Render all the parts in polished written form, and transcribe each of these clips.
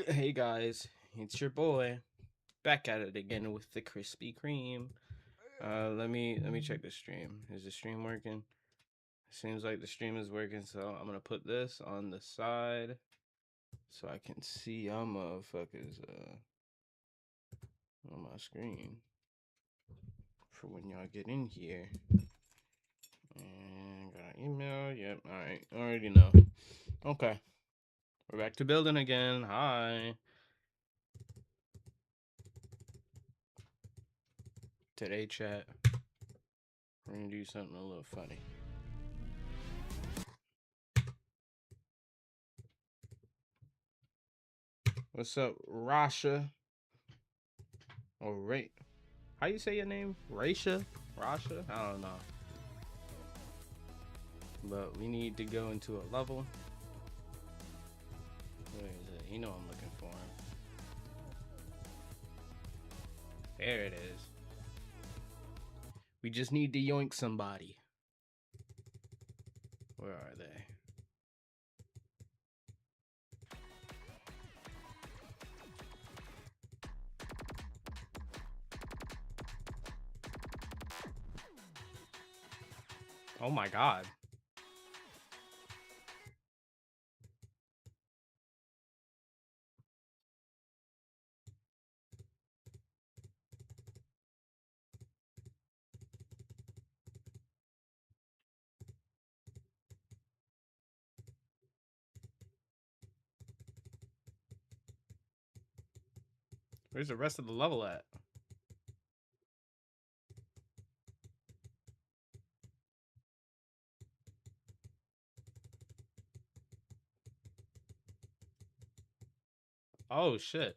Hey guys, it's your boy back at it again with the Krispy Kreme. Let me check the stream. Is the stream working? Seems like the stream is working, so I'm gonna put this on the side so I can see y'all motherfuckers on my screen for when y'all get in here. And got an email. Yep. All right. Already know. Okay. We're back to building again. Hi. Today, chat, we're gonna do something a little funny. What's up, Rasha? Or Ray? How you say your name? Rasha? Rasha? I don't know. But we need to go into a level. Where is it? You know I'm looking for him. There it is. We just need to yoink somebody. Where are they? Oh my god. Where's the rest of the level at? Oh shit.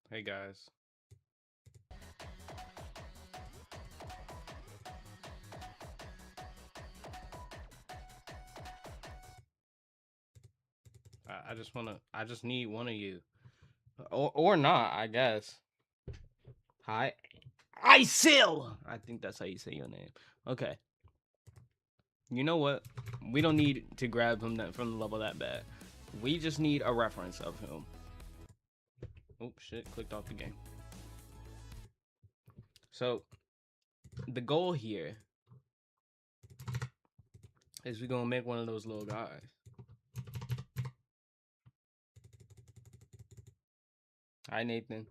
Hey guys. I just need one of you. Or not, I guess. Hi. Isil! I think that's how you say your name. Okay. You know what? We don't need to grab him from the level that bad. We just need a reference of him. Oh shit, clicked off the game. So the goal here is we're gonna make one of those little guys. Hi Nathan.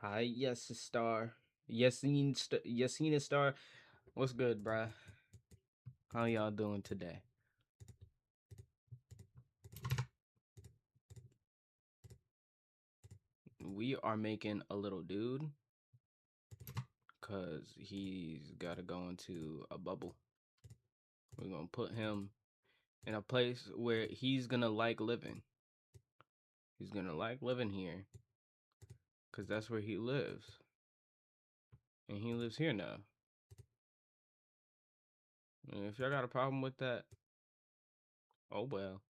Hi, yes Star. Yasina Star. What's good, bruh? How y'all doing today? We are making a little dude because he's got to go into a bubble. We're going to put him in a place where he's going to like living. He's going to like living here because that's where he lives. And he lives here now. And if y'all got a problem with that, oh well.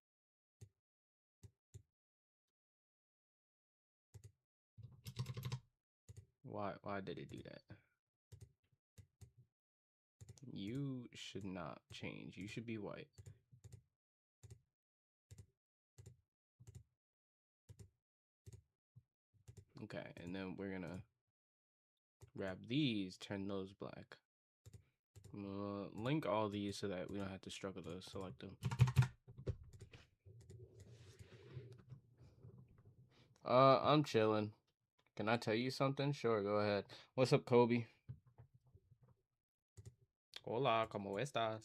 Why did it do that? You should not change. You should be white. Okay, and then we're gonna grab these, turn those black. Link all these so that we don't have to struggle to select them. I'm chilling. Can I tell you something? Sure, go ahead. What's up, Kobe? Hola, ¿cómo estás?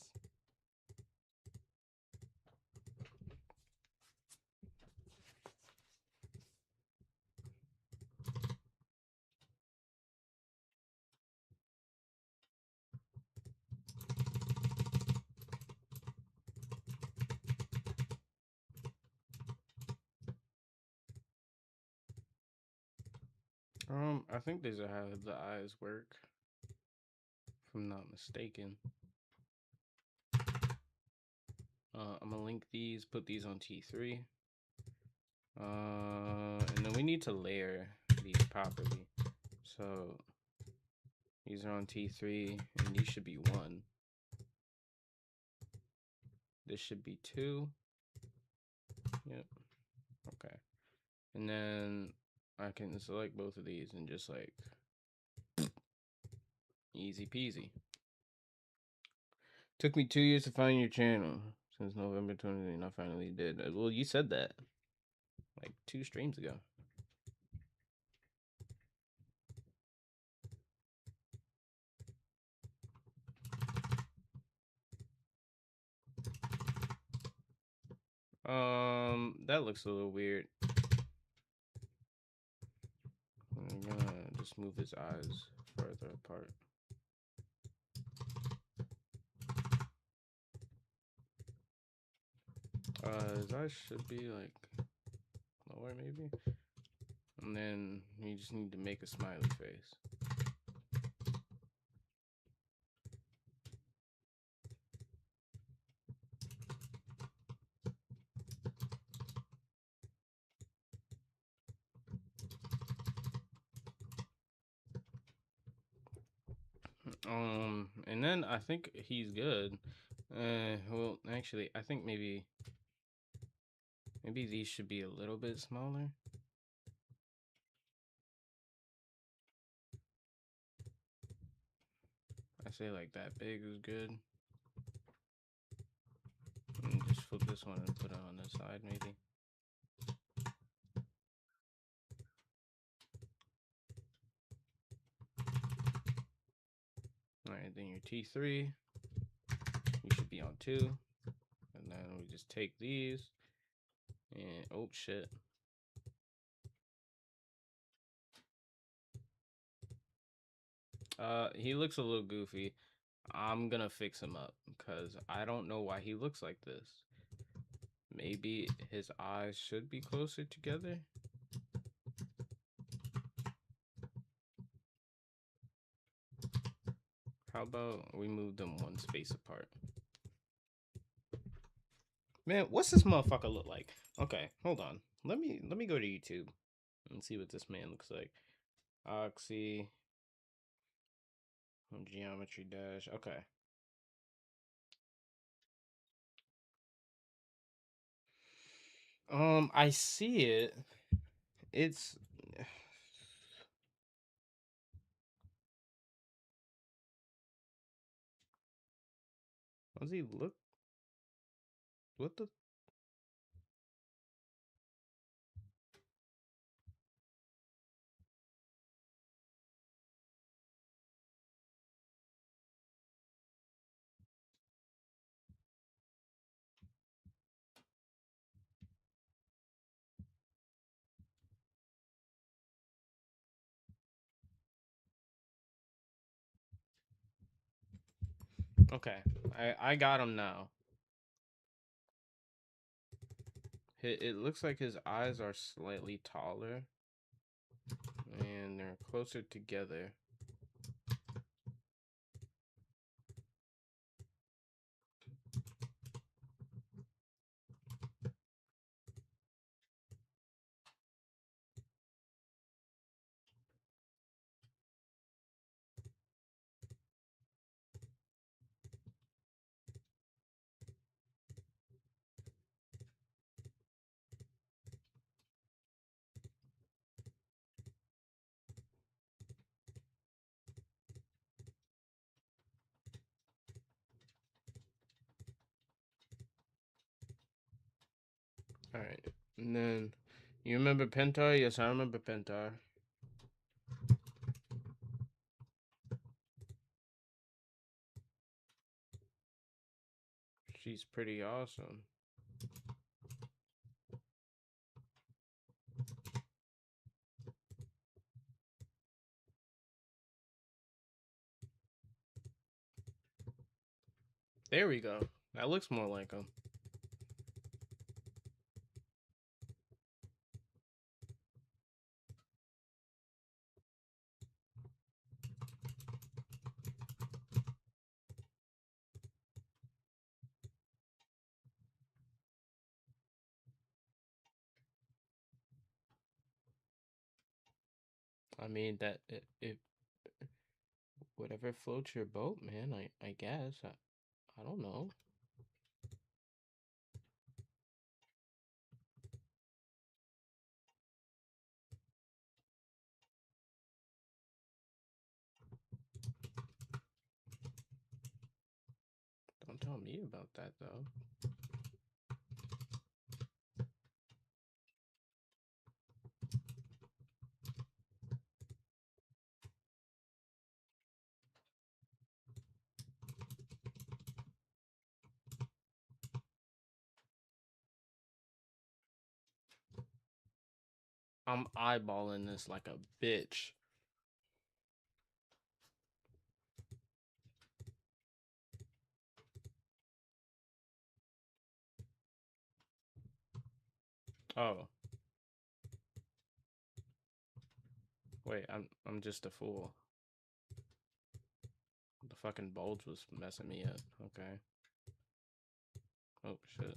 I think these are how the eyes work, if I'm not mistaken. I'm gonna link these, put these on T3. And then we need to layer these properly. So these are on T3, and these should be 1. This should be 2. Yep. Okay. And then I can select both of these and just like easy peasy. Took me 2 years to find your channel. Since November 2020, I finally did. Well, you said that like 2 streams ago. That looks a little weird. I'm gonna just move his eyes further apart. His eyes should be like lower maybe. And then you just need to make a smiley face. And then I think he's good. Well, actually, I think maybe these should be a little bit smaller. I say like that big is good. And just flip this one and put it on this side maybe. Alright, then your T3, you should be on 2. And then we just take these and oh shit. He looks a little goofy. I'm gonna fix him up because I don't know why he looks like this. Maybe his eyes should be closer together. How about we move them 1 space apart? Man, what's this motherfucker look like? Okay, hold on. Let me go to YouTube and see what this man looks like. Oxy Geometry Dash. Okay. I see it. It's does he look? What the? Okay, I got him now. It looks like his eyes are slightly taller, and they're closer together. All right, and then you remember Pentar? Yes, I remember Pentar. She's pretty awesome. There we go. That looks more like him. I mean that it whatever floats your boat, man. I guess I don't know. Don't tell me about that, though. I'm eyeballing this like a bitch. Oh. Wait, I'm just a fool. The fucking bulge was messing me up. Okay. Oh shit.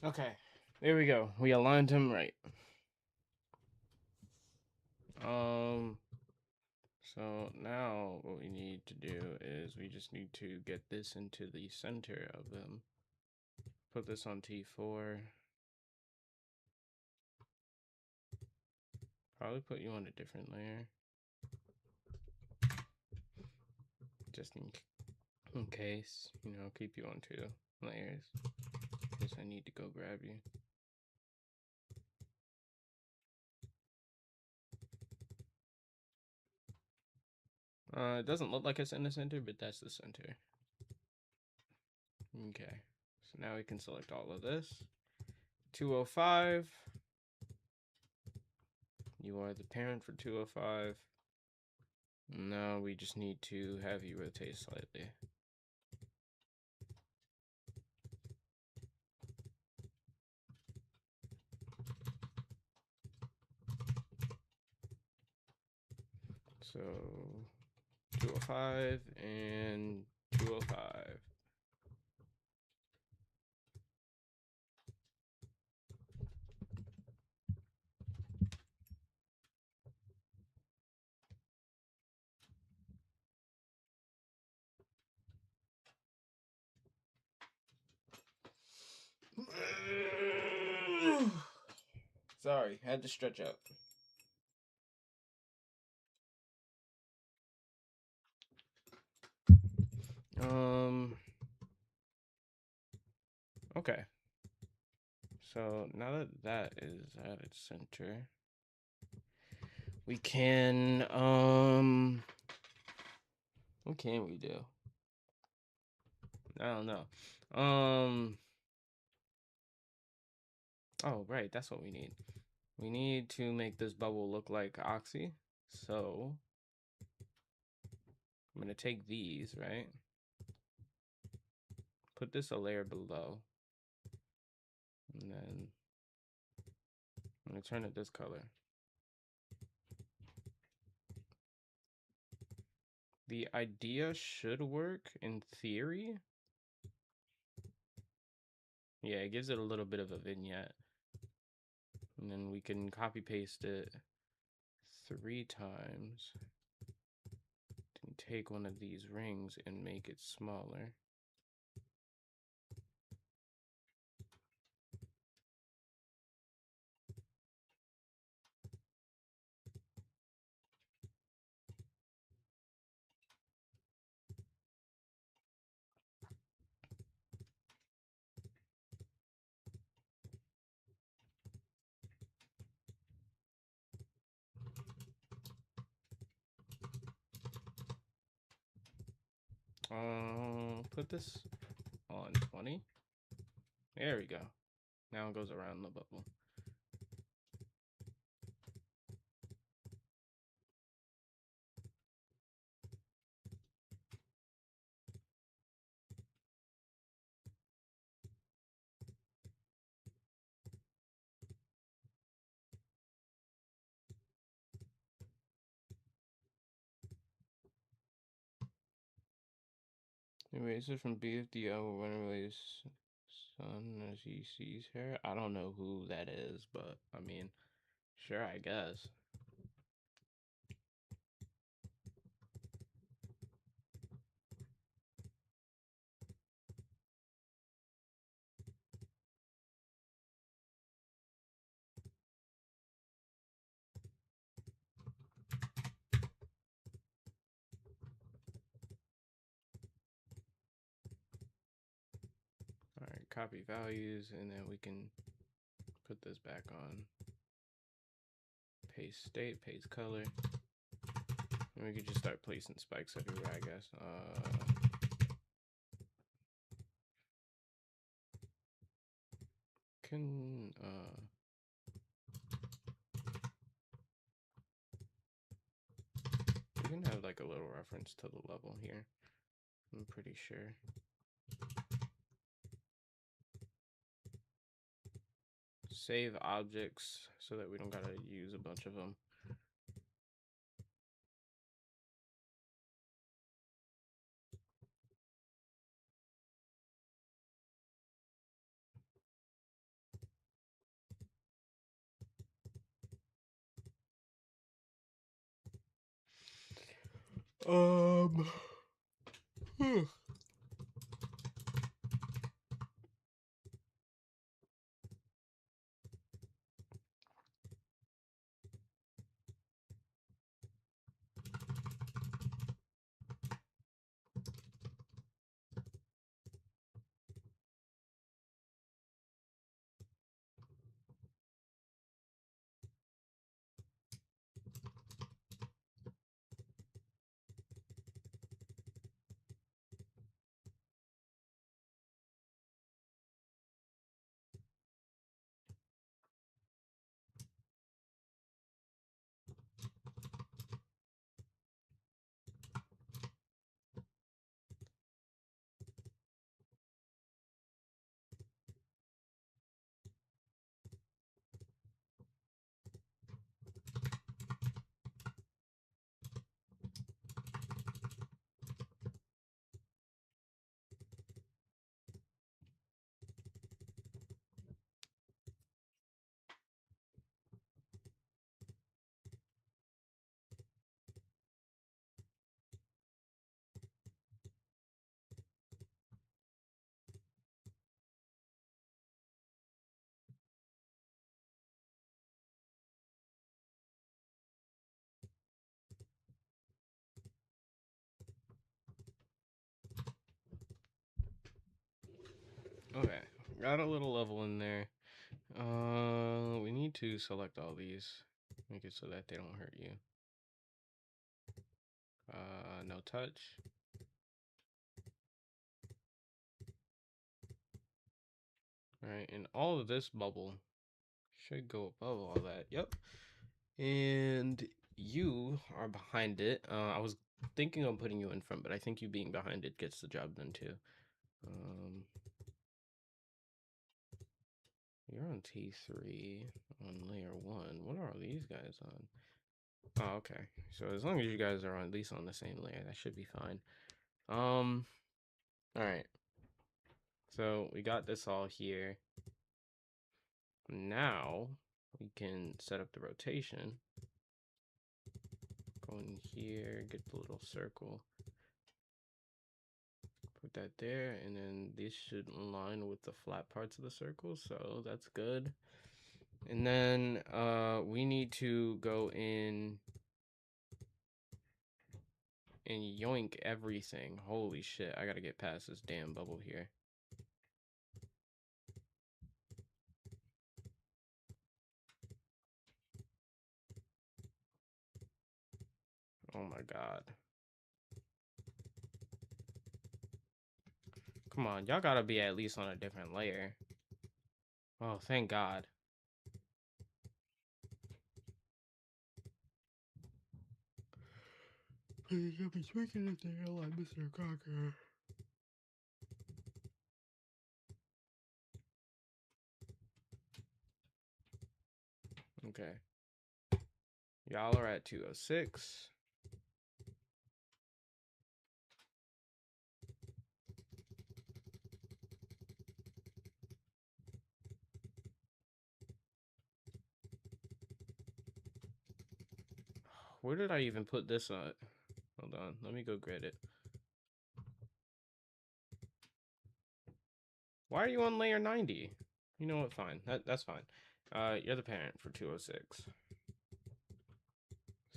Okay. There we go. We aligned him right. So now what we need to do is we just need to get this into the center of them. Put this on T4. Probably put you on a different layer. Just in case, you know, keep you on 2 layers. In case I need to go grab you. It doesn't look like it's in the center, but that's the center. Okay, so now we can select all of this. 205. You are the parent for 205. Now we just need to have you rotate slightly. So 205 and 205. Sorry, had to stretch out. Okay. So now that that is at its center, we can what can we do? I don't know. Oh right, that's what we need. We need to make this bubble look like Oxy. So I'm gonna take these, right? Put this a layer below. And then I'm gonna turn it this color. The idea should work in theory. Yeah, it gives it a little bit of a vignette. And then we can copy paste it 3 times. And take one of these rings and make it smaller. Put this on 20. There we go. Now it goes around the bubble. Eraser from BFDL will run away son as he sees her. I don't know who that is, but I mean, sure, I guess. All right, copy values, and then we can put this back on. Paste state, paste color. And we could just start placing spikes everywhere, I guess. We can have like a little reference to the level here. I'm pretty sure. Save objects so that we don't gotta use a bunch of them. Okay, got a little level in there. We need to select all these. Make it so that they don't hurt you. No touch. All right, and all of this bubble should go above all that. Yep. And you are behind it. I was thinking of putting you in front, but I think you being behind it gets the job done too. You're on T3 on layer 1. What are all these guys on? Oh, okay. So as long as you guys are at least on the same layer, that should be fine. All right. So we got this all here. Now we can set up the rotation. Go in here, get the little circle. Put that there, and then this should align with the flat parts of the circle, so that's good. And then we need to go in and yoink everything. Holy shit, I gotta get past this damn bubble here. Oh my god. Come on, y'all gotta be at least on a different layer. Oh, thank God. Please help me tweaking it there like Mr. Cocker. Okay. Y'all are at 206. Where did I even put this on? Hold on, let me go get it. Why are you on layer 90? You know what? Fine. That's fine. You're the parent for 206.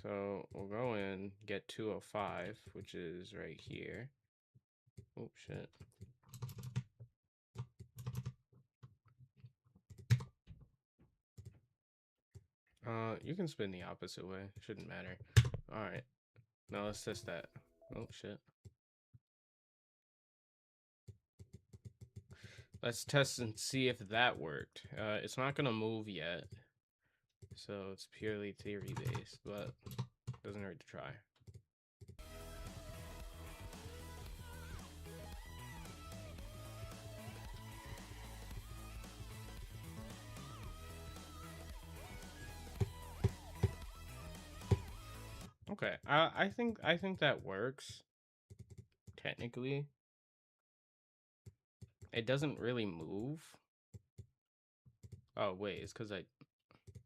So we'll go in, get 205, which is right here. Oh, shit. You can spin the opposite way. Shouldn't matter. Alright. Now let's test that. Oh, shit. Let's test and see if that worked. It's not gonna move yet. So it's purely theory based, but doesn't hurt to try. Okay, I think that works. Technically, it doesn't really move. Oh wait, it's because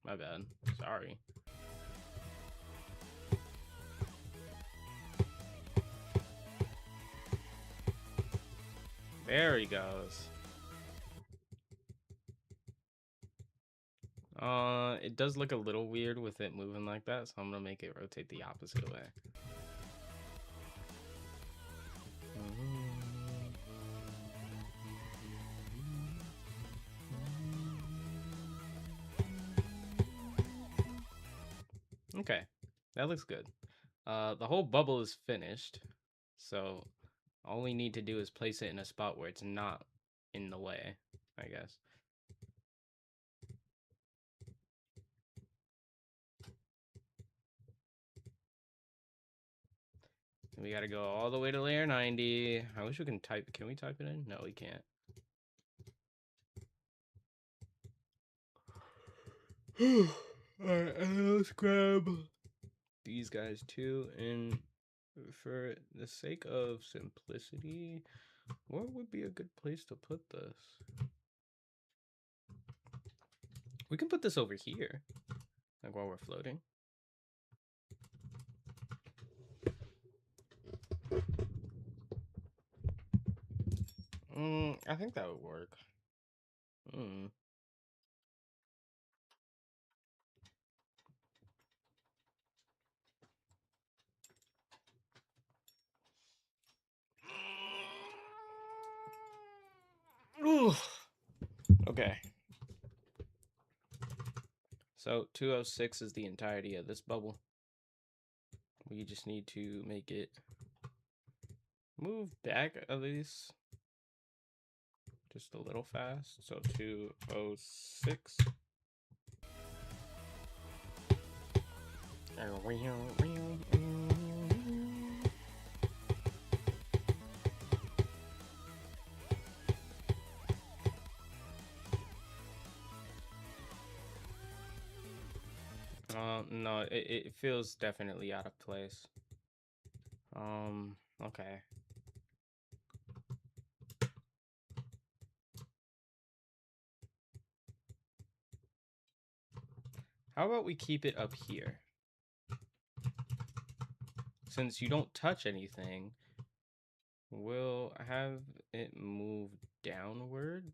my bad. Sorry. There he goes. It does look a little weird with it moving like that, so I'm gonna make it rotate the opposite way. Okay, that looks good. The whole bubble is finished, so all we need to do is place it in a spot where it's not in the way, I guess. We gotta go all the way to layer 90. I wish we can type. Can we type it in? No, we can't. Alright, let's grab these guys too. And for the sake of simplicity, what would be a good place to put this? We can put this over here, like while we're floating. I think that would work. Okay. So 206 is the entirety of this bubble. We just need to make it move back at least just a little fast. So 206. No, it feels definitely out of place. Okay. How about we keep it up here? Since you don't touch anything, we'll have it move downward.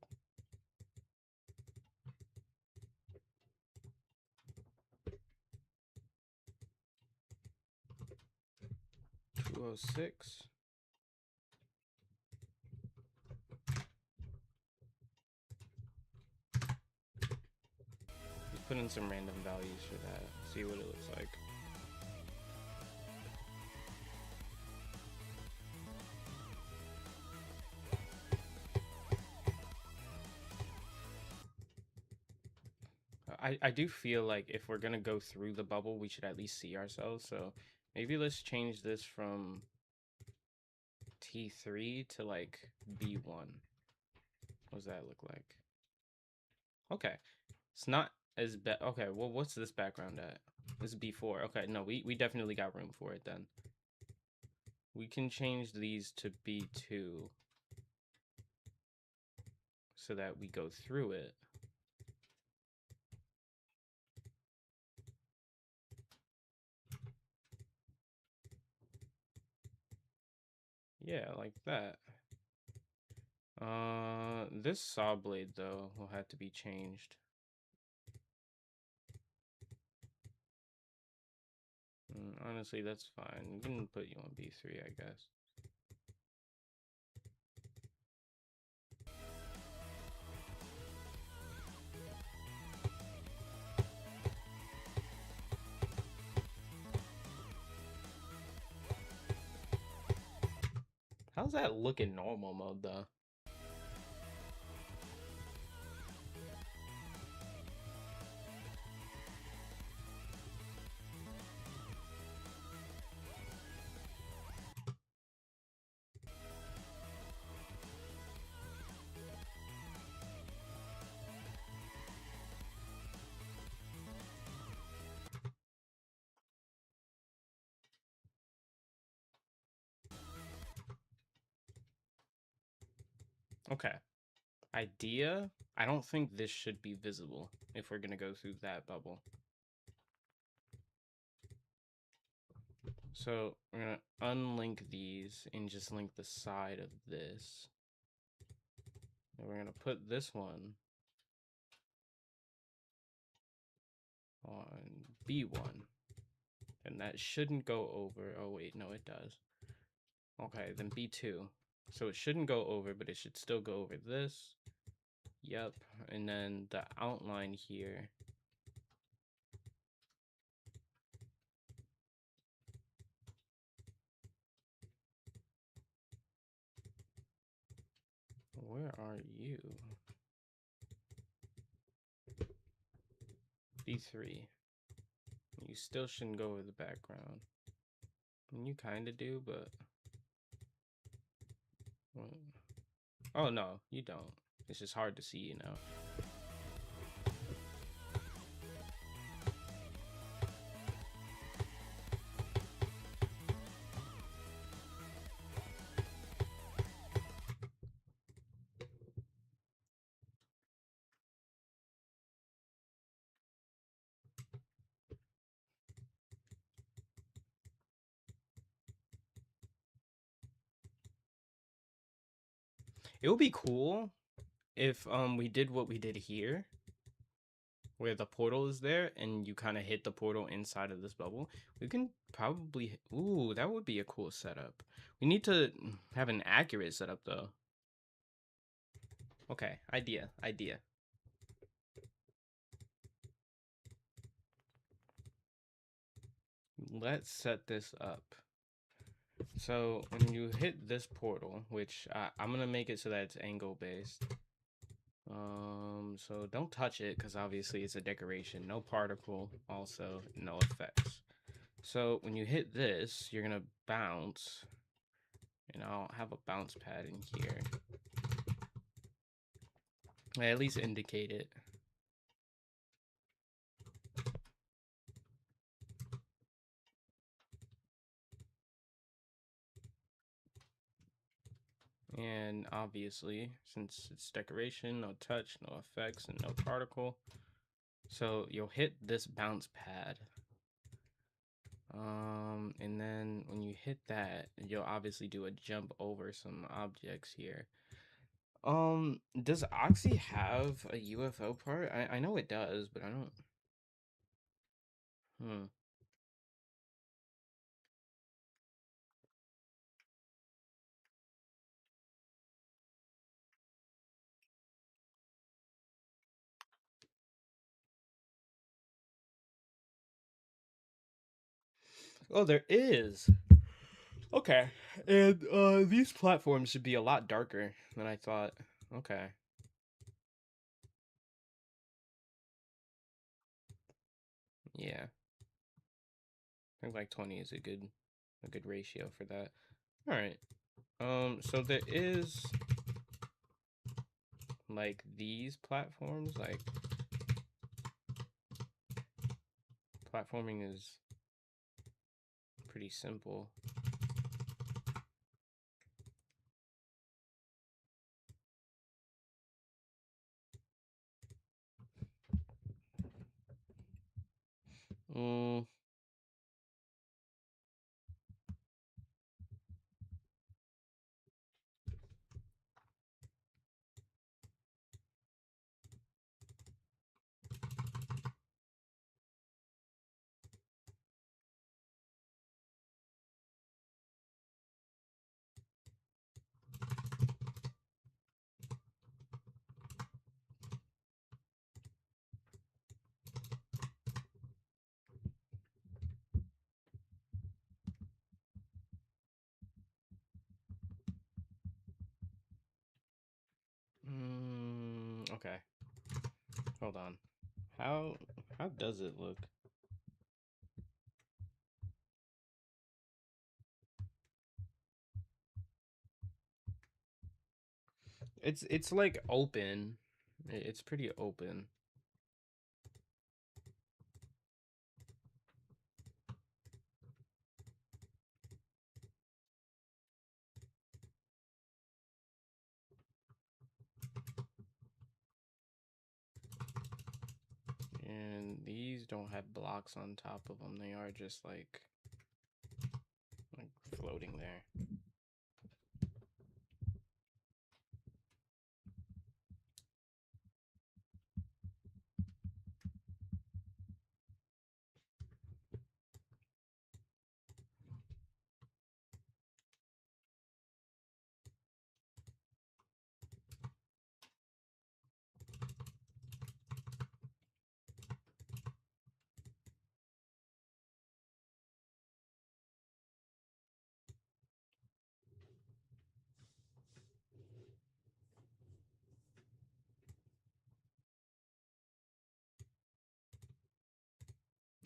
.206. Just put in some random values for that. See what it looks like. I do feel like if we're gonna go through the bubble, we should at least see ourselves. So maybe let's change this from T3 to like B1. What does that look like? Okay, it's not as bad. Okay, well, what's this background at? This is B4. Okay, no, we definitely got room for it then. We can change these to B2 so that we go through it. Yeah, like that. This saw blade though will have to be changed. Honestly, that's fine. We can put you on B3, I guess. How's that look in normal mode though? Okay. Idea, I don't think this should be visible if we're gonna go through that bubble. So we're gonna unlink these and just link the side of this. And we're gonna put this one on B1. And that shouldn't go over. Oh wait, no it does. Okay, then B2. So it shouldn't go over, but it should still go over this. Yep. And then the outline here. Where are you? B3. You still shouldn't go over the background. I mean, you kind of do, but... Well... Oh, no, you don't. It's just hard to see, you know. It would be cool if we did what we did here, where the portal is there and you kind of hit the portal inside of this bubble. We can probably... Ooh, that would be a cool setup. We need to have an accurate setup, though. Okay, idea. Let's set this up. So when you hit this portal, which I'm gonna make it so that it's angle based. So don't touch it because obviously it's a decoration. No particle, also no effects. So when you hit this, you're gonna bounce, and I'll have a bounce pad in here. I at least indicate it. And obviously, since it's decoration, no touch, no effects, and no particle. So you'll hit this bounce pad. And then when you hit that, you'll obviously do a jump over some objects here. Does Oxy have a UFO part? I know it does, but I don't. Oh, there is. Okay. And these platforms should be a lot darker than I thought. Okay. Yeah. I think like 20 is a good ratio for that. All right. So there is like these platforms, like platforming is pretty simple. Mm, Okay. Hold on. How does it look? It's like open. It's pretty open. And these don't have blocks on top of them. They are just like floating there.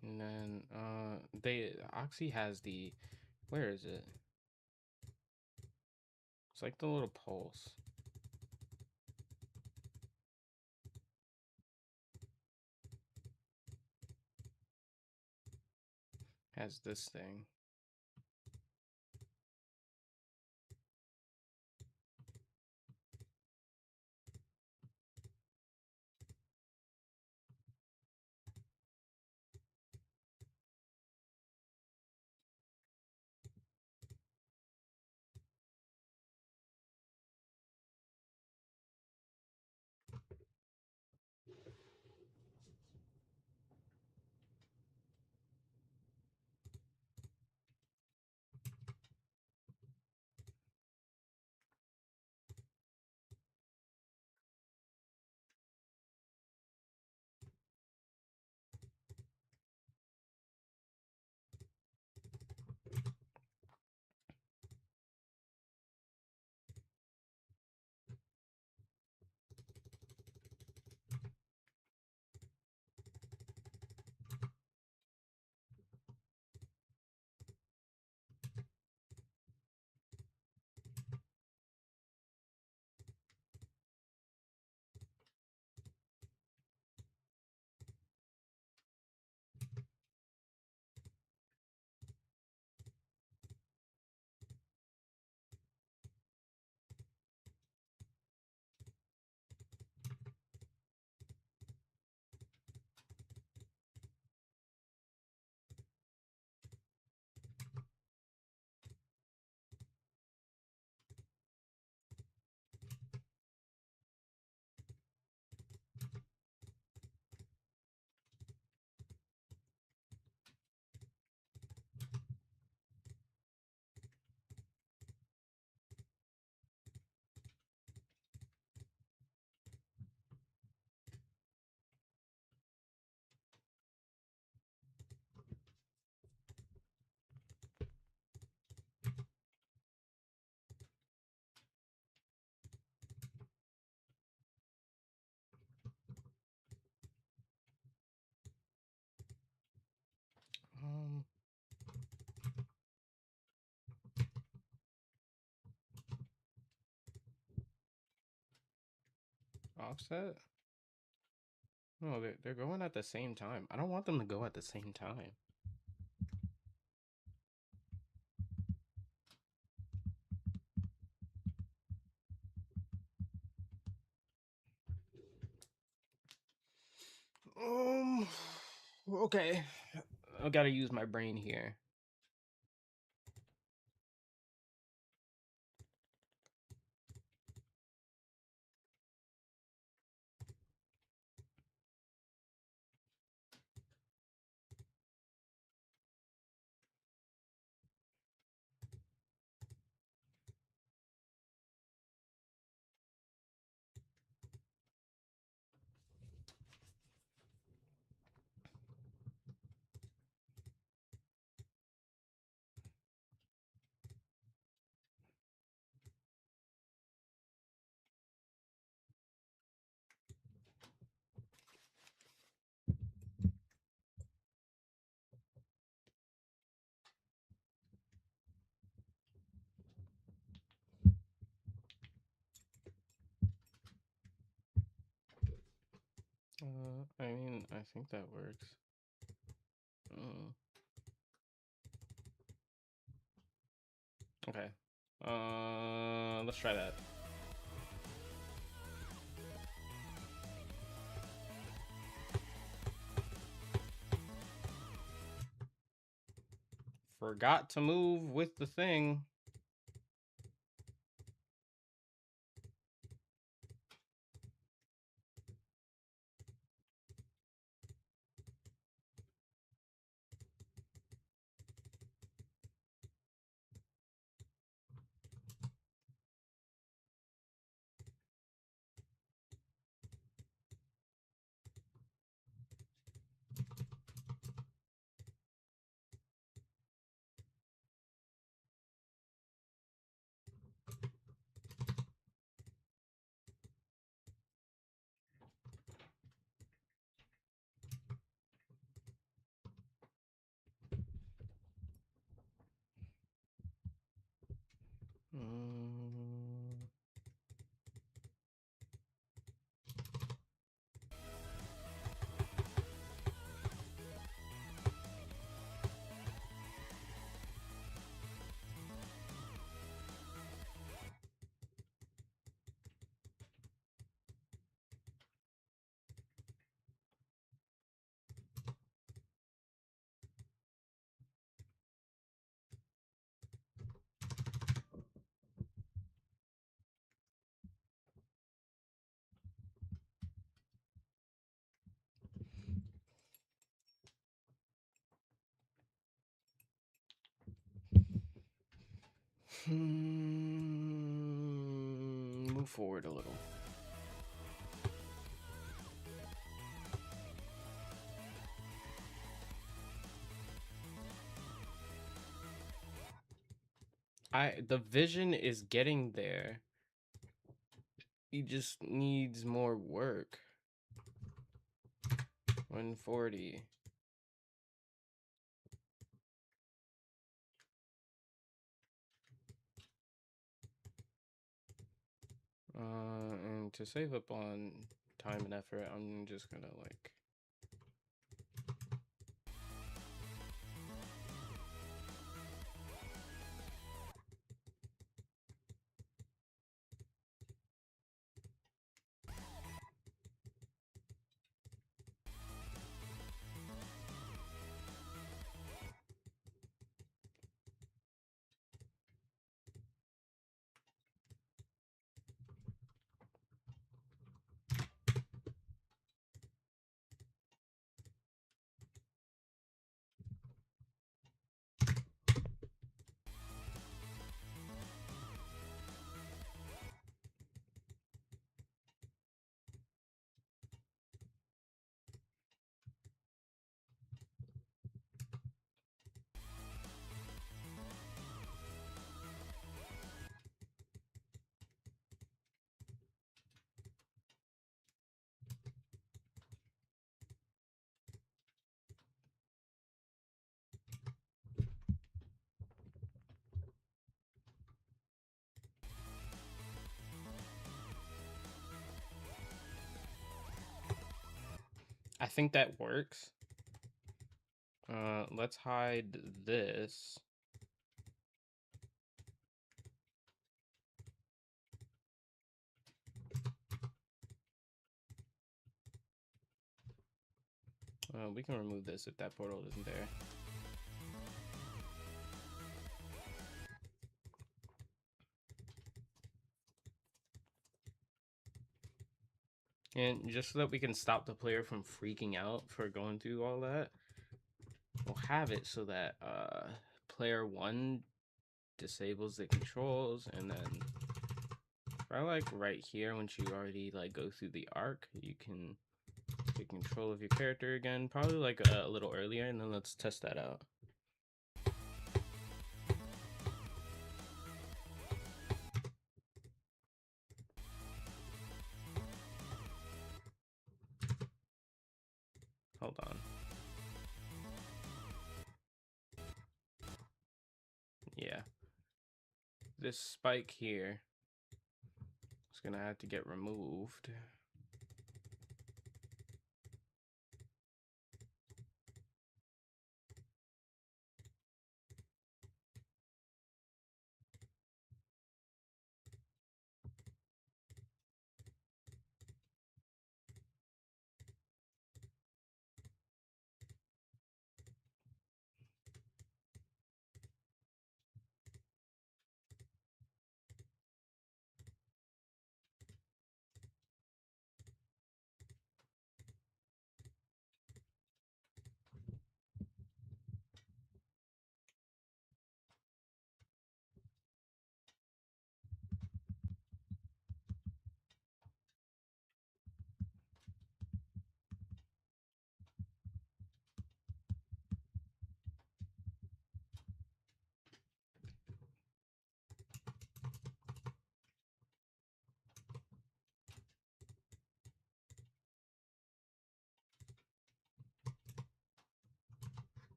And then Oxy has the, where is it? It's like the little pulse. Has this thing. Um, Offset? No, they're going at the same time. I don't want them to go at the same time. Um, okay. I gotta use my brain here. think that works. Okay. Let's try that. Forgot to move with the thing. Move forward a little. The vision is getting there. He just needs more work. 140. And to save up on time and effort, I'm just gonna like I think that works. Let's hide this. We can remove this if that portal isn't there. And just so that we can stop the player from freaking out for going through all that, we'll have it so that player 1 disables the controls, and then probably like right here, once you already like go through the arc, you can take control of your character again, probably like a little earlier, and then let's test that out. Hold on. Yeah. This spike here is gonna have to get removed.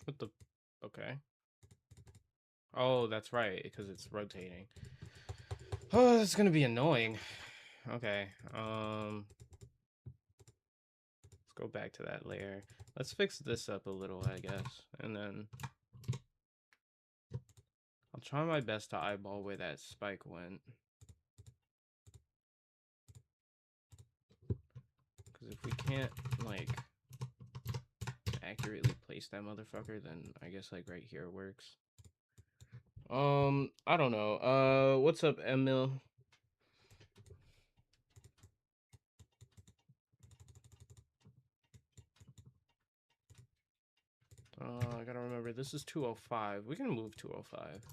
What the? Okay. Oh, that's right, because it's rotating. Oh, that's gonna be annoying. Okay. Let's go back to that layer. Let's fix this up a little, I guess, and then I'll try my best to eyeball where that spike went. Because if we can't like accurately place that motherfucker, then I guess like right here works. I don't know. What's up, Emil? I gotta remember this is 205. We can move 205.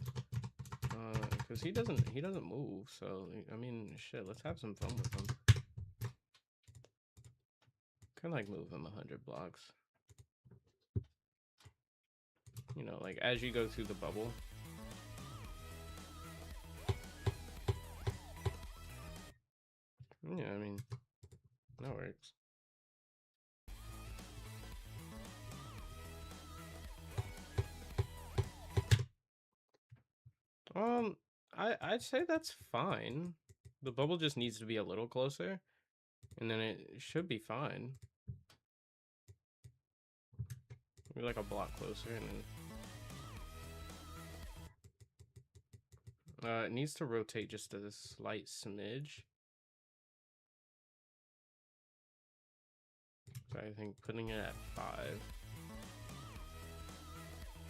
Because he doesn't move. So I mean, shit. Let's have some fun with him. Kind of like move him 100 blocks. You know, like as you go through the bubble. Yeah, I mean, that works. I'd say that's fine. The bubble just needs to be a little closer, and then it should be fine. Maybe like a block closer, and then it needs to rotate just a slight smidge. So I think putting it at 5.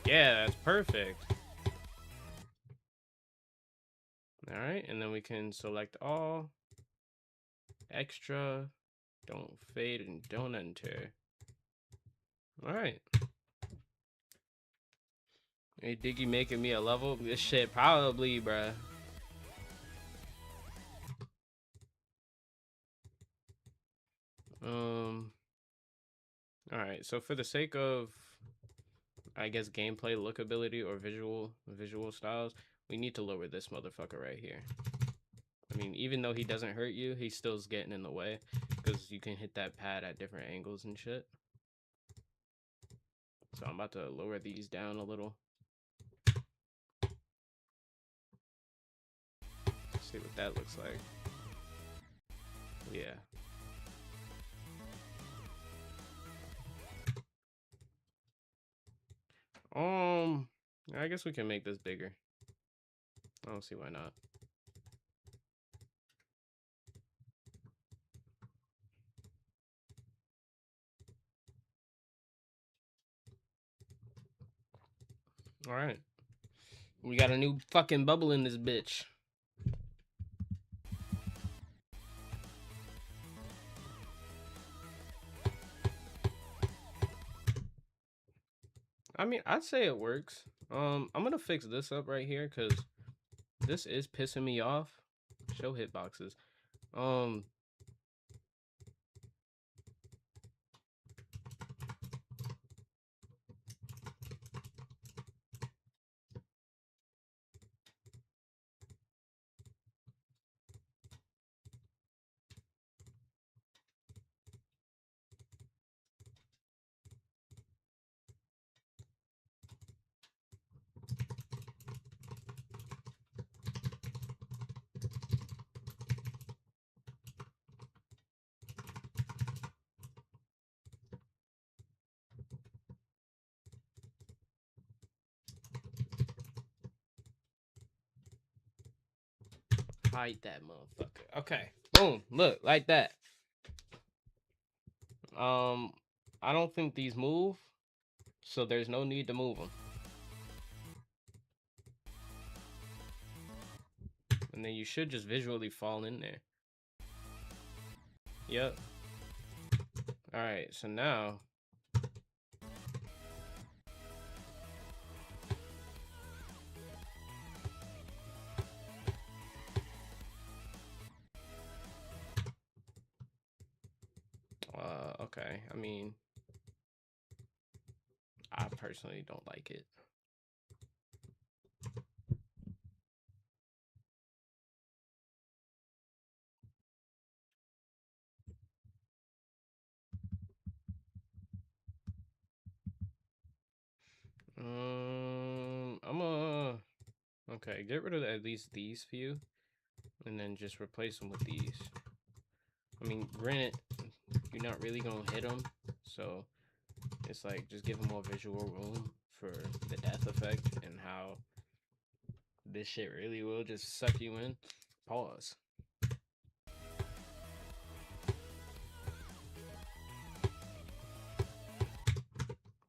Yeah, that's perfect. All right, and then we can select all, extra, don't fade, and don't enter. All right. Hey, Diggy making me a level? This shit probably, bruh. All right, so for the sake of, I guess, gameplay lookability or visual styles, we need to lower this motherfucker right here. I mean, even though he doesn't hurt you, he still's getting in the way because you can hit that pad at different angles and shit. So I'm about to lower these down a little. See what that looks like. Yeah. I guess we can make this bigger. I don't see why not. All right. We got a new fucking bubble in this bitch. I mean, I'd say it works. I'm gonna fix this up right here because this is pissing me off. Show hitboxes. Hide that motherfucker. Okay. Boom. Look, like that. I don't think these move, so there's no need to move them. And then you should just visually fall in there. Yep. All right. So now. Okay. I mean, I personally don't like it. I'm gonna okay, get rid of at least these few, and then just replace them with these. I mean, granted, you're not really gonna hit them, so it's like just give them more visual room for the death effect and how this shit really will just suck you in. Pause.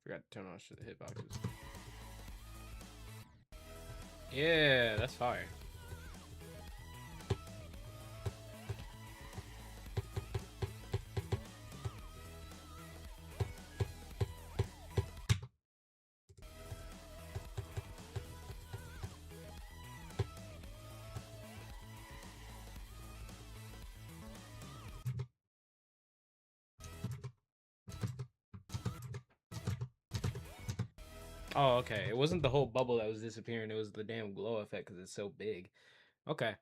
Forgot to turn on the hitboxes. Yeah, that's fire. Oh, okay. It wasn't the whole bubble that was disappearing. It was the damn glow effect because it's so big. Okay.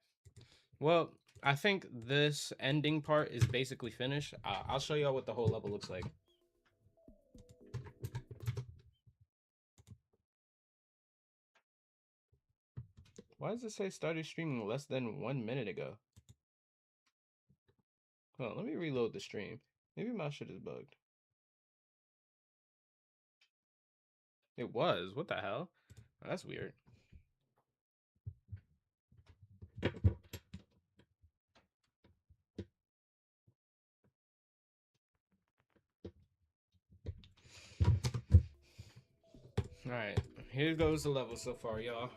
Well, I think this ending part is basically finished. I'll show y'all what the whole level looks like. Why does it say started streaming less than 1 minute ago? Hold on, let me reload the stream. Maybe my shit is bugged. It was. What the hell? Oh, that's weird. Alright, here goes the level so far, y'all.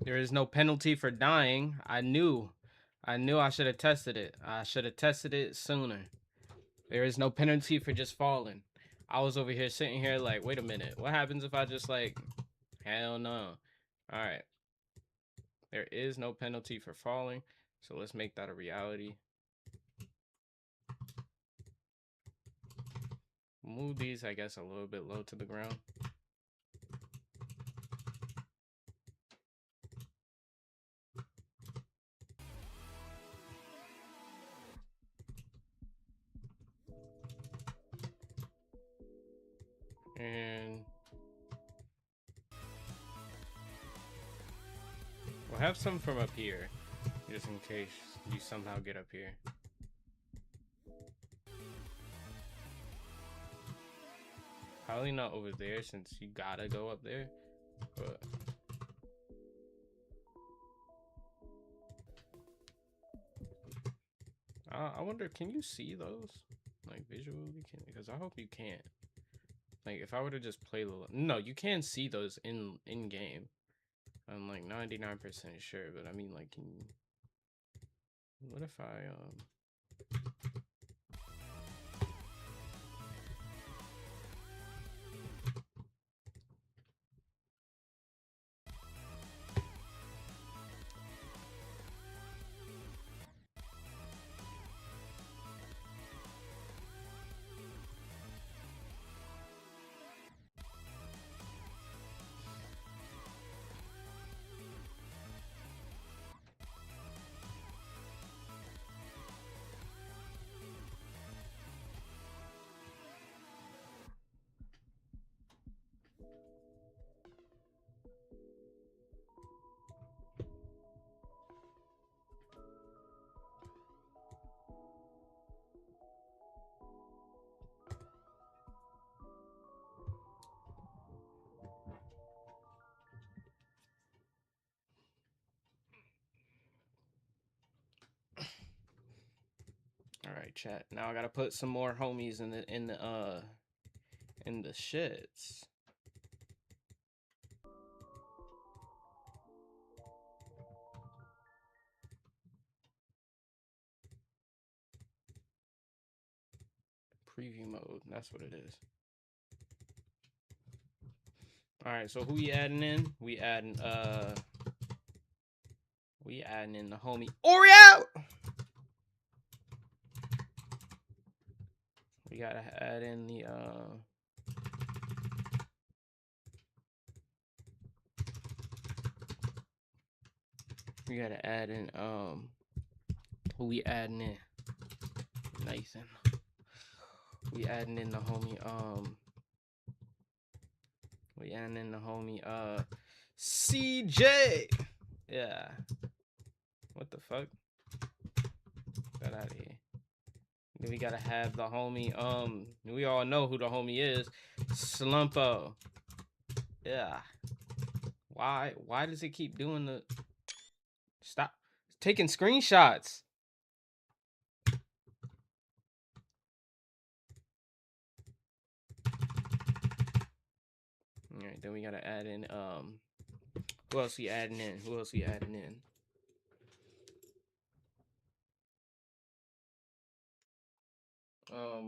There is no penalty for dying. I knew I should have tested it. I should have tested it sooner. There is no penalty for just falling. I was over here sitting here like, wait a minute. What happens if I just like, hell no. All right. There is no penalty for falling. So let's make that a reality. Move these, I guess, a little bit low to the ground. And we'll have some from up here, just in case you somehow get up here. Probably not over there since you gotta go up there, but I wonder, can you see those like visually? Because I hope you can't. Like if I were to just play the no, you can see those in game. I'm like 99% sure, but I mean like, can you, what if I All right, chat. Now I gotta put some more homies in the shits. Preview mode. That's what it is. All right, so who we adding in? We adding in the homie Oreo. We gotta add in the we gotta add in who we adding in? Nathan. We adding in the homie we adding in the homie CJ. Yeah. What the fuck? Get out of here. Then we gotta have the homie we all know who the homie is. Slumpo. Yeah. Why does it keep doing the stop taking screenshots? All right, then we gotta add in who else we adding in? Who else we adding in?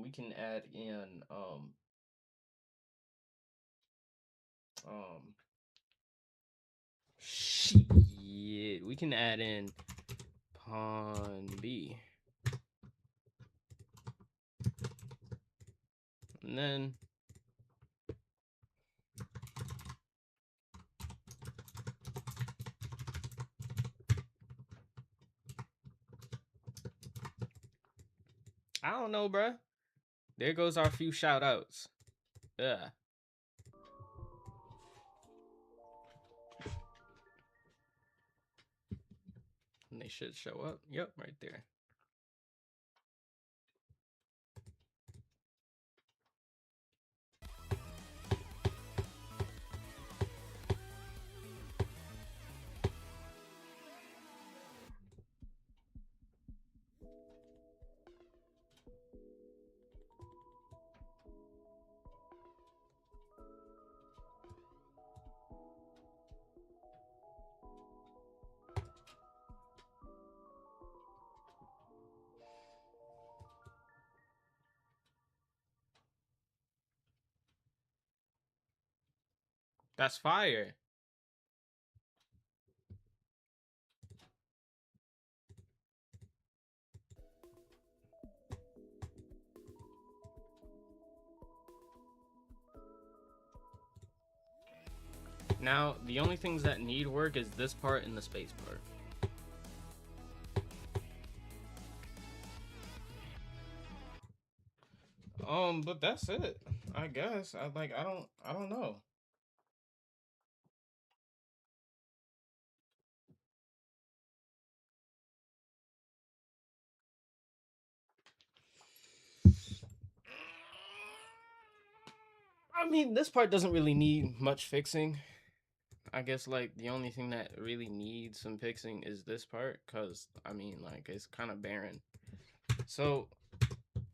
We can add in shit. We can add in Pawn B. And then I don't know, bruh. There goes our few shout outs. Yeah. And they should show up. Yep, right there. That's fire. Now, the only things that need work is this part and the space part. But that's it. I guess. I don't know. I mean, this part doesn't really need much fixing. I guess like the only thing that really needs some fixing is this part, cause I mean like it's kind of barren. So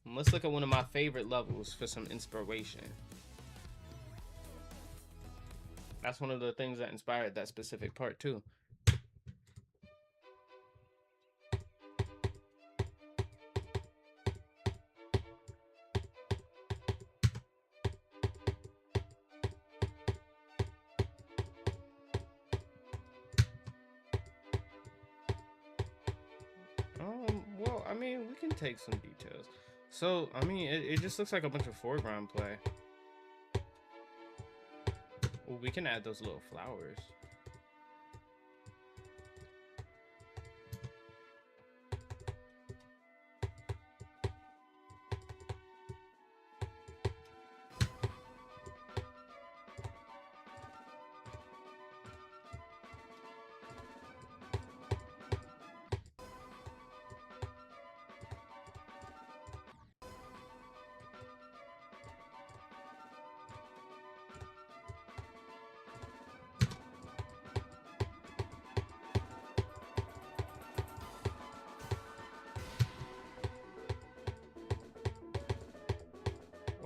let's look at one of my favorite levels for some inspiration. That's one of the things that inspired that specific part too. Well, I mean, we can take some details. So, I mean, it just looks like a bunch of foreground play. Well, we can add those little flowers.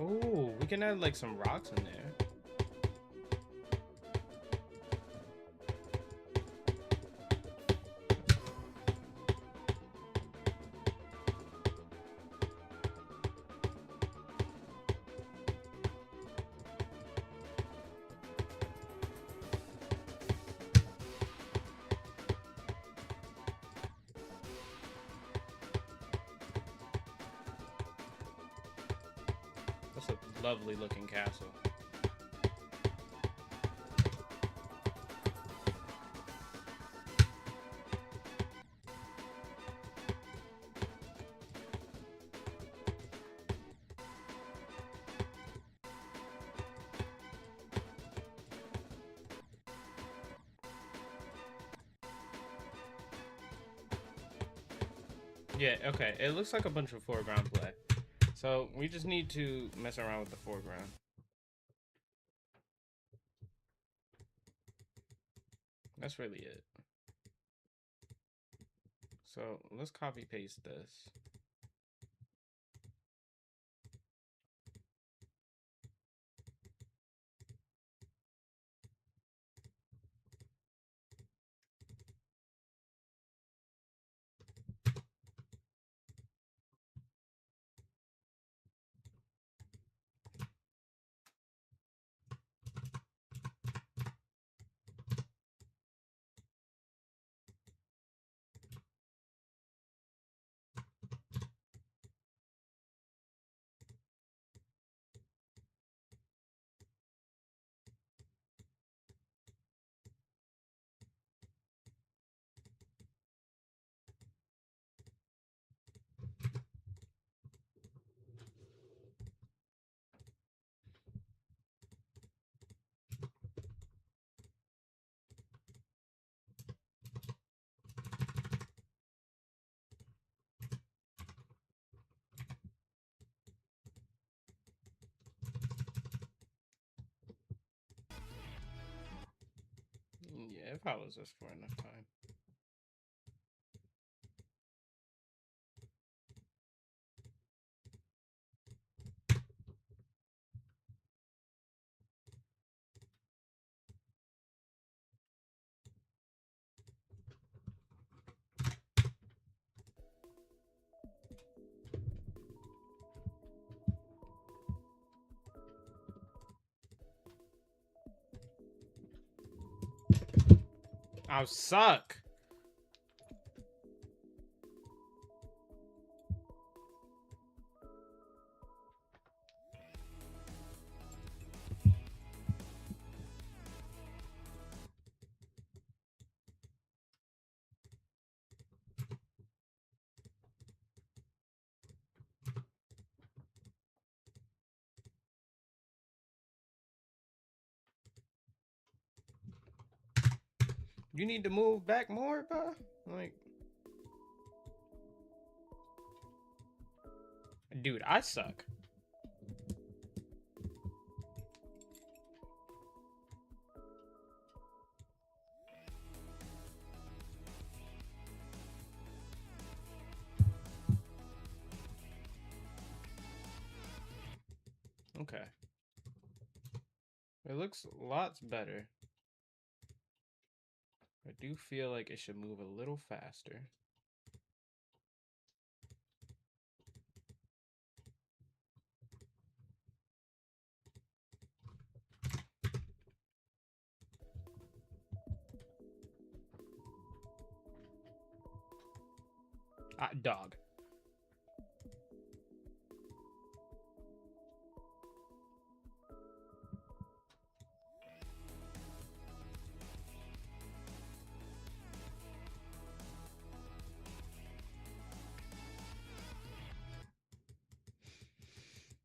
Oh, we can add like some rocks in there. That's a lovely looking castle. Yeah, okay. It looks like a bunch of foreground play. So we just need to mess around with the foreground. That's really it. So let's copy paste this. Yeah, it follows us for enough time. I'll suck. You need to move back more, bro. Like, dude, I suck. Okay. It looks lots better. I do feel like it should move a little faster. Dog.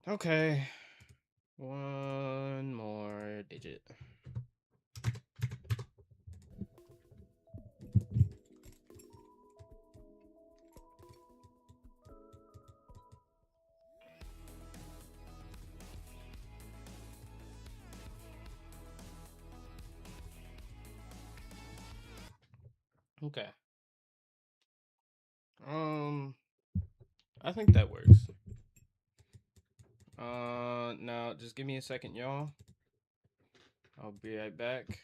Okay. One more digit. Okay. I think that works. No, just give me a second, y'all. I'll be right back.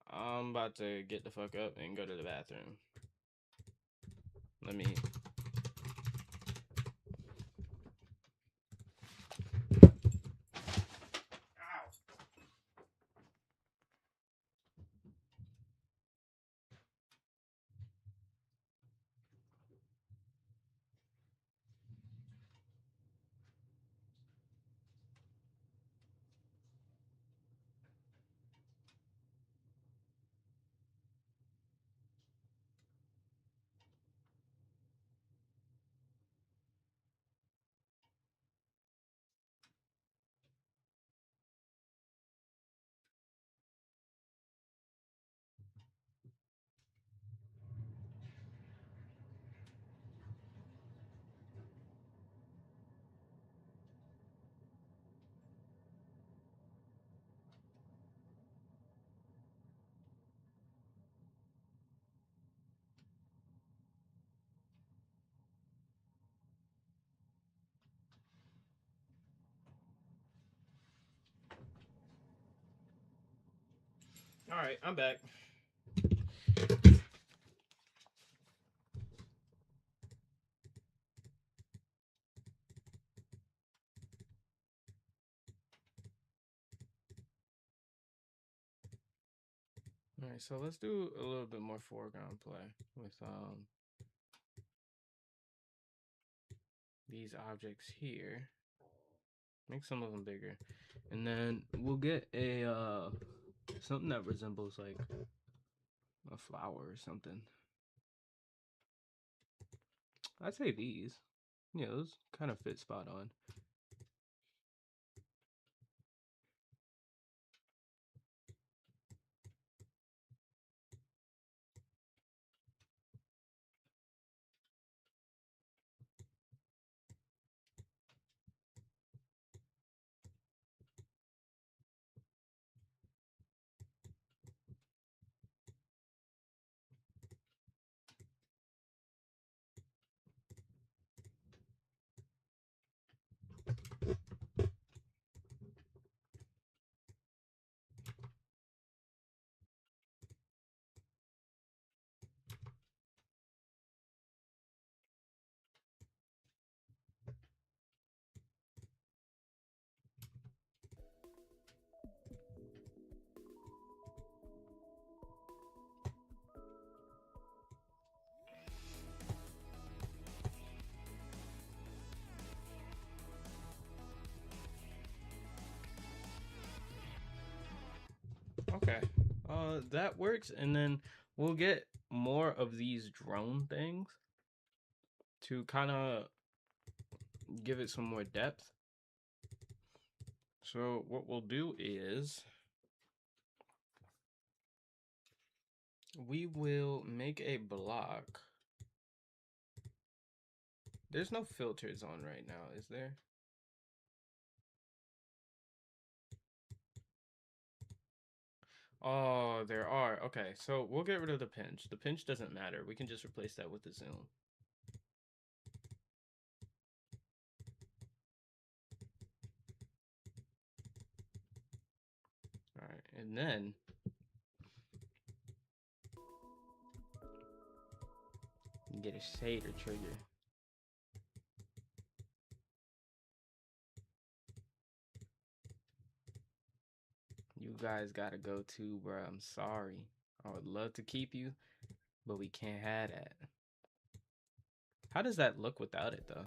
I'm about to get the fuck up and go to the bathroom. Let me. All right, I'm back. All right, so let's do a little bit more foreground play with these objects here. Make some of them bigger, and then we'll get a something that resembles like a flower or something. I'd say these. Yeah, those kind of fit spot on. Okay. That works, and then we'll get more of these drone things to kind of give it some more depth. So what we'll do is we will make a block. There's no filters on right now, is there? Oh, there are. Okay, so we'll get rid of the pinch. The pinch doesn't matter. We can just replace that with the zoom. All right, and then get a shader trigger. You guys gotta go too, bro. I'm sorry. I would love to keep you, but we can't have that. How does that look without it, though?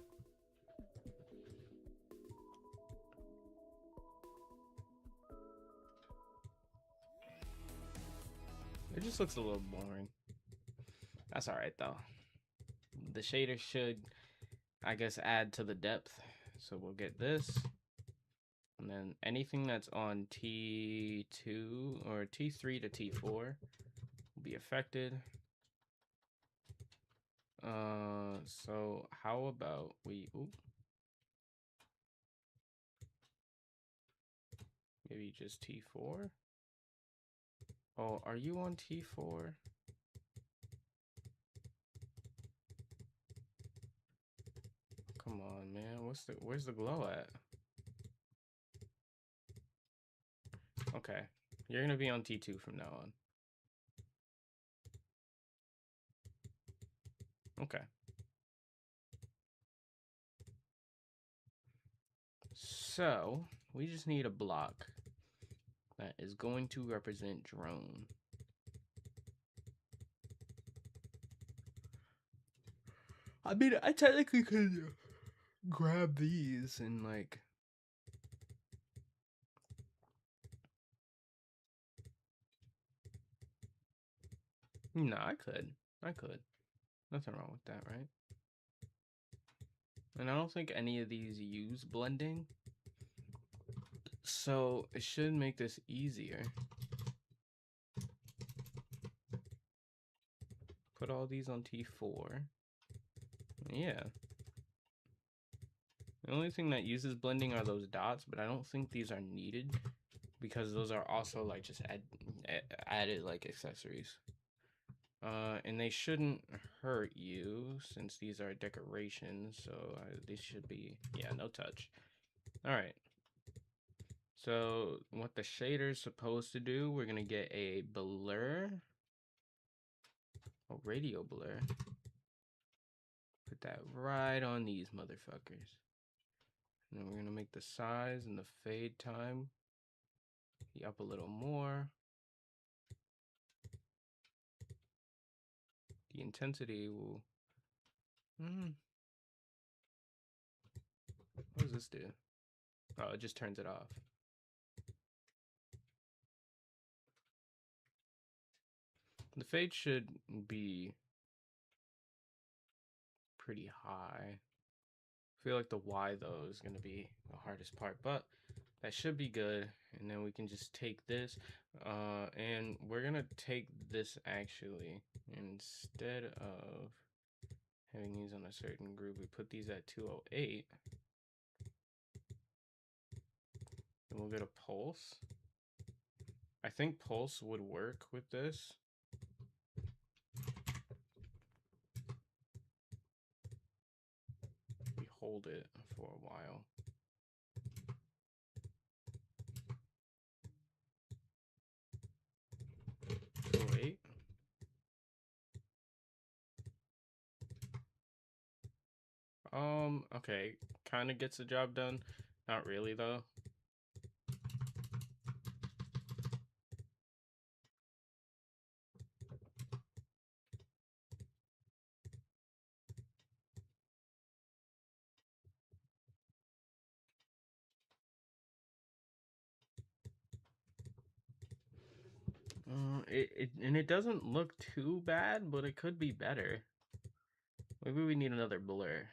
It just looks a little boring. That's all right, though. The shader should, I guess, add to the depth. So we'll get this. And then anything that's on T2 or T3 to T4 will be affected. So how about we, maybe just T4? Oh, are you on T4? Come on, man. Where's the glow at? Okay. You're gonna be on T2 from now on. Okay. So, we just need a block that is going to represent drone. I mean, I technically could grab these and like... No, I could. I could. Nothing wrong with that, right? And I don't think any of these use blending. So it should make this easier. Put all these on T4. Yeah. The only thing that uses blending are those dots, but I don't think these are needed because those are also like just added like accessories. And they shouldn't hurt you since these are decorations, so these should be, yeah, no touch. All right. So what the shader's supposed to do, we're gonna get a blur, a radio blur. Put that right on these motherfuckers. And then we're gonna make the size and the fade time be up a little more. The intensity will... What does this do? Oh, it just turns it off. The fade should be pretty high. I feel like the Y though is gonna be the hardest part, but that should be good. And then we can just take this, and we're gonna take this actually, instead of having these on a certain group, we put these at 208. And we'll get a pulse. I think pulse would work with this. We hold it for a while. Wait. Okay, kind of gets the job done. Not really though. It doesn't look too bad, but it could be better. Maybe we need another blur.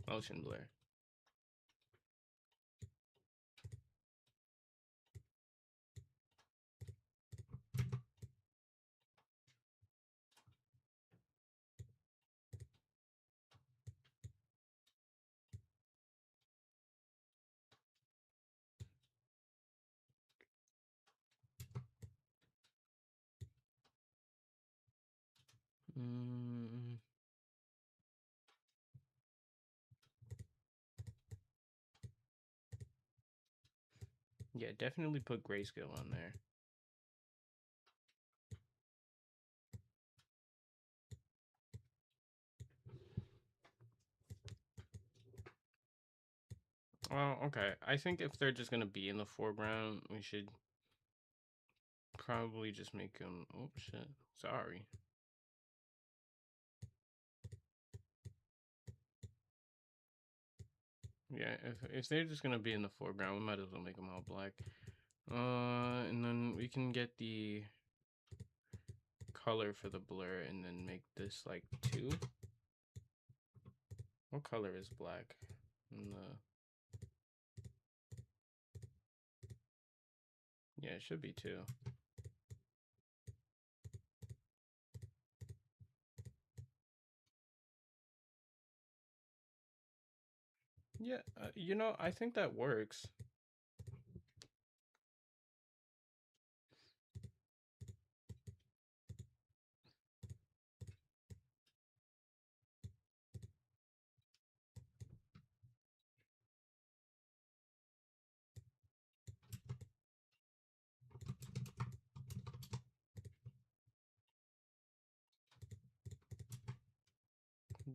Motion blur. Yeah, definitely put grayscale on there. Well, okay. I think if they're just gonna be in the foreground, we should probably just make them... Oh, shit. Sorry. Yeah, if they're just gonna be in the foreground, we might as well make them all black. And then we can get the color for the blur and then make this like 2. What color is black? Yeah, it should be 2. Yeah, you know, I think that works.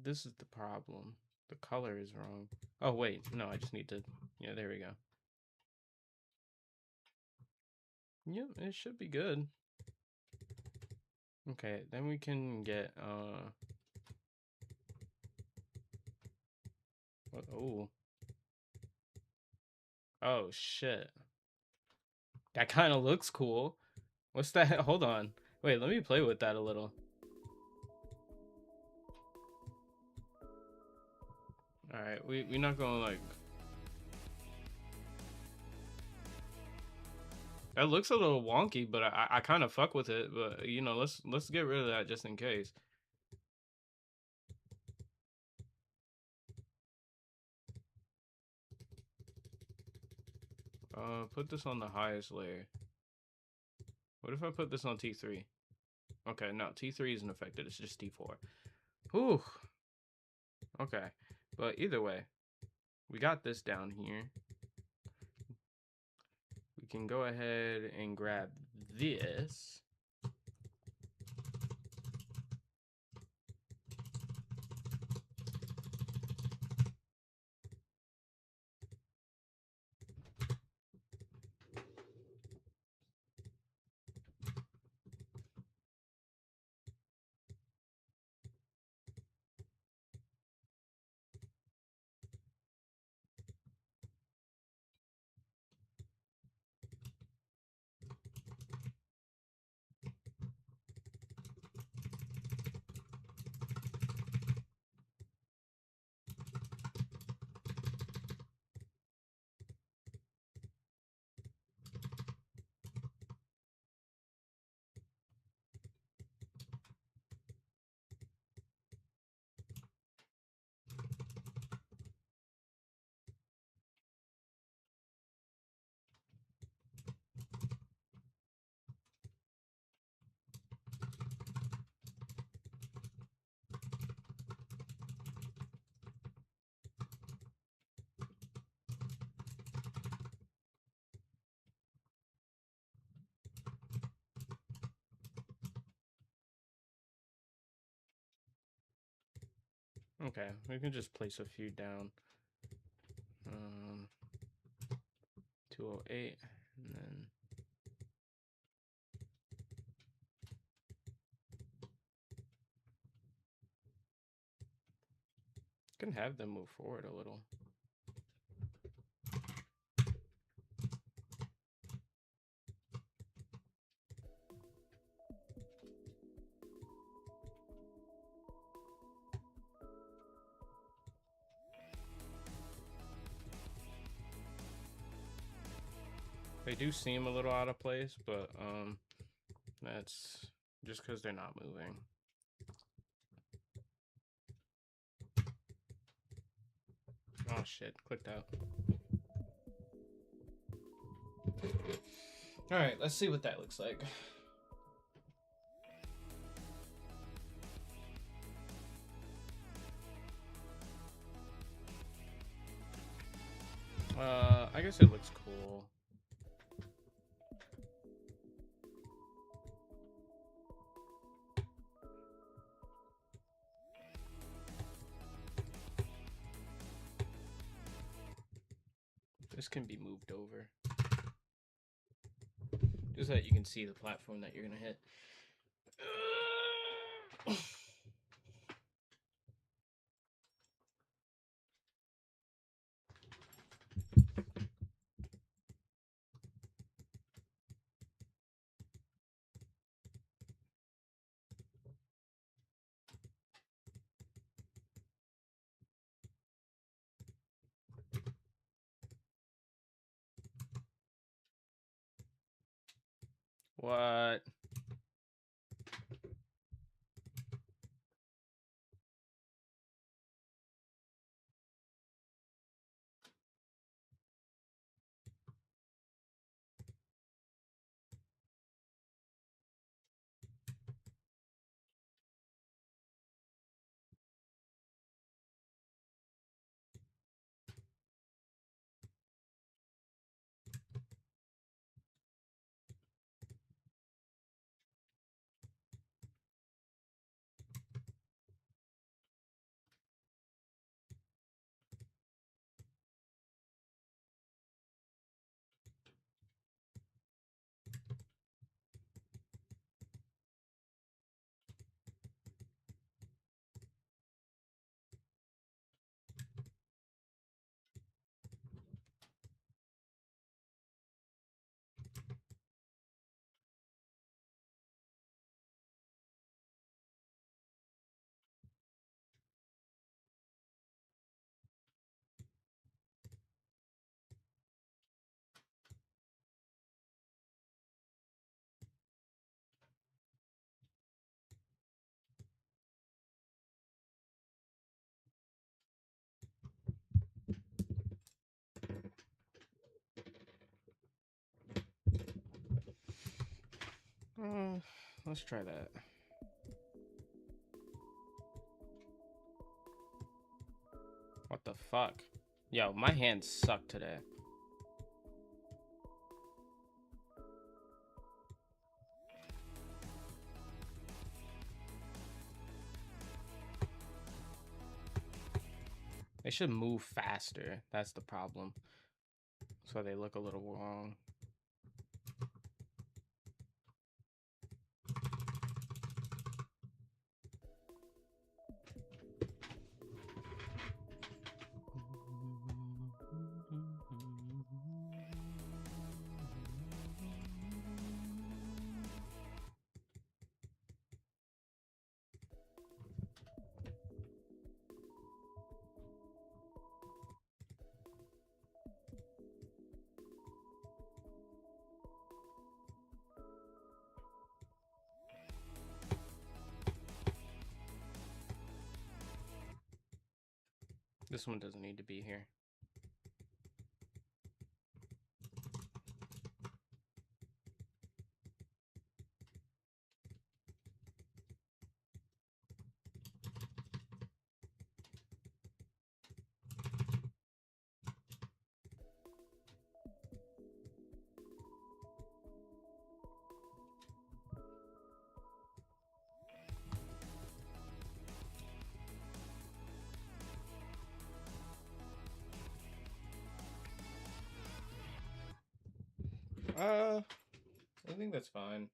This is the problem. The color is wrong. Oh, wait. No, I just need to... Yeah, there we go. Yep, it should be good. Okay, then we can get, oh. Oh, shit. That kind of looks cool. What's that? Hold on. Wait, let me play with that a little. Alright, we're not gonna, like... That looks a little wonky, but I kind of fuck with it. But, you know, let's get rid of that just in case. Put this on the highest layer. What if I put this on T3? Okay, no, T3 isn't affected. It's just T4. Whew. Okay, but either way, we got this down here. We can go ahead and grab this. Okay, we can just place a few down. 208, and then can have them move forward a little. They do seem a little out of place, but that's just because they're not moving. Oh shit, clicked out. Alright, let's see what that looks like. I guess it looks cool. This can be moved over. Just so that you can see the platform that you're gonna hit. What? Let's try that. What the fuck? Yo, my hands suck today. They should move faster. That's the problem. So they look a little wrong. This one doesn't need to be here. I think that's fine.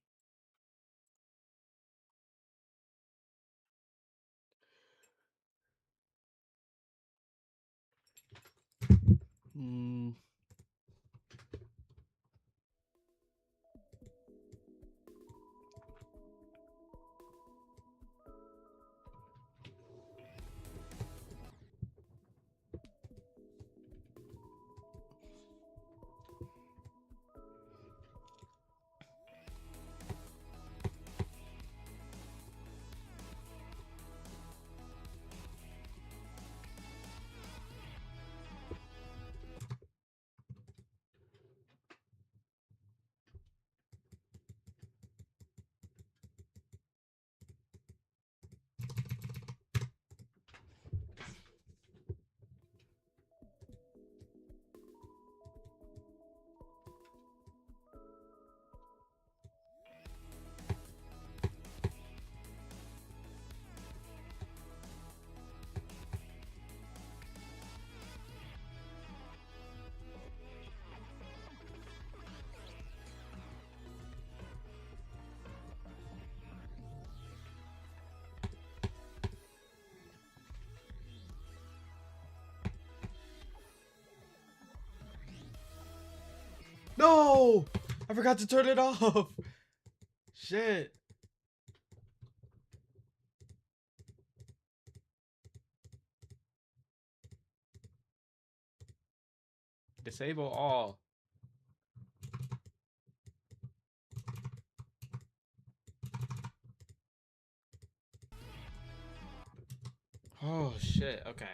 No! I forgot to turn it off. Shit. Disable all. Oh shit. Okay.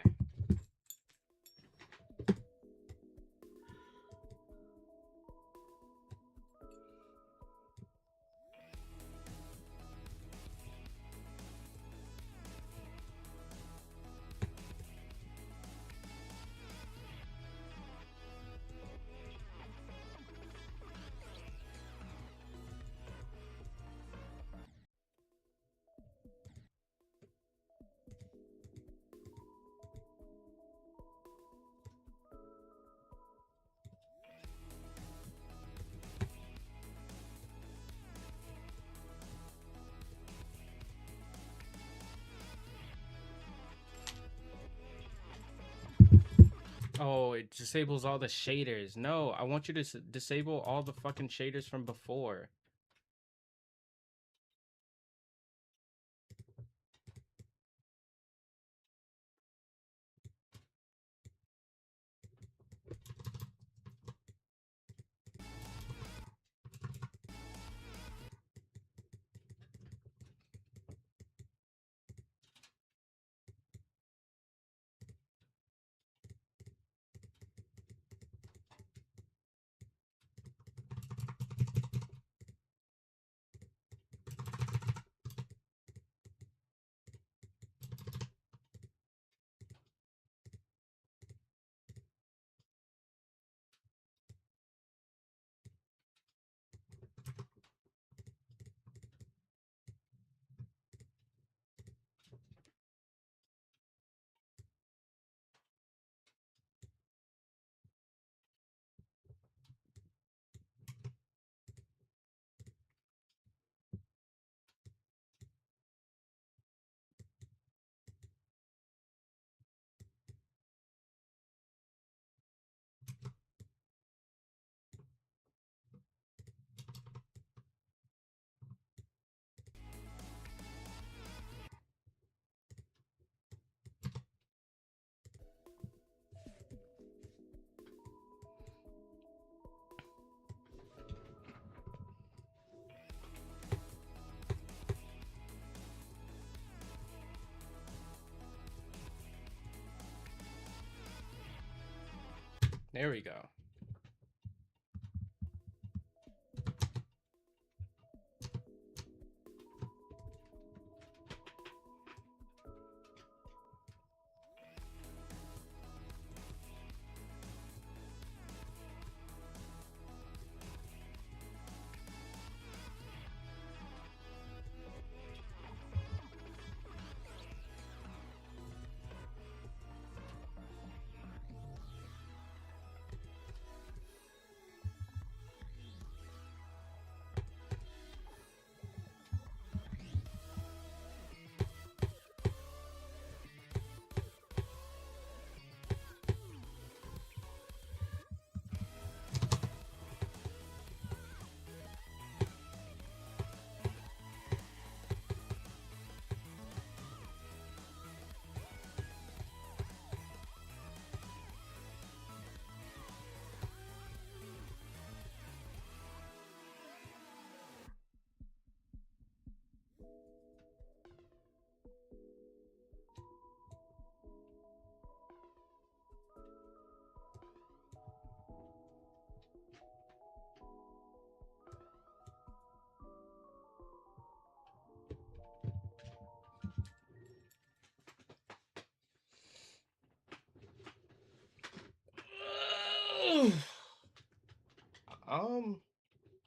Oh, it disables all the shaders. No, I want you to disable all the fucking shaders from before. There we go.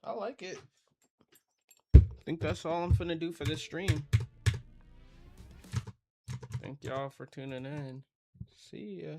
I like it. I think that's all I'm finna do for this stream. Thank y'all for tuning in. See ya.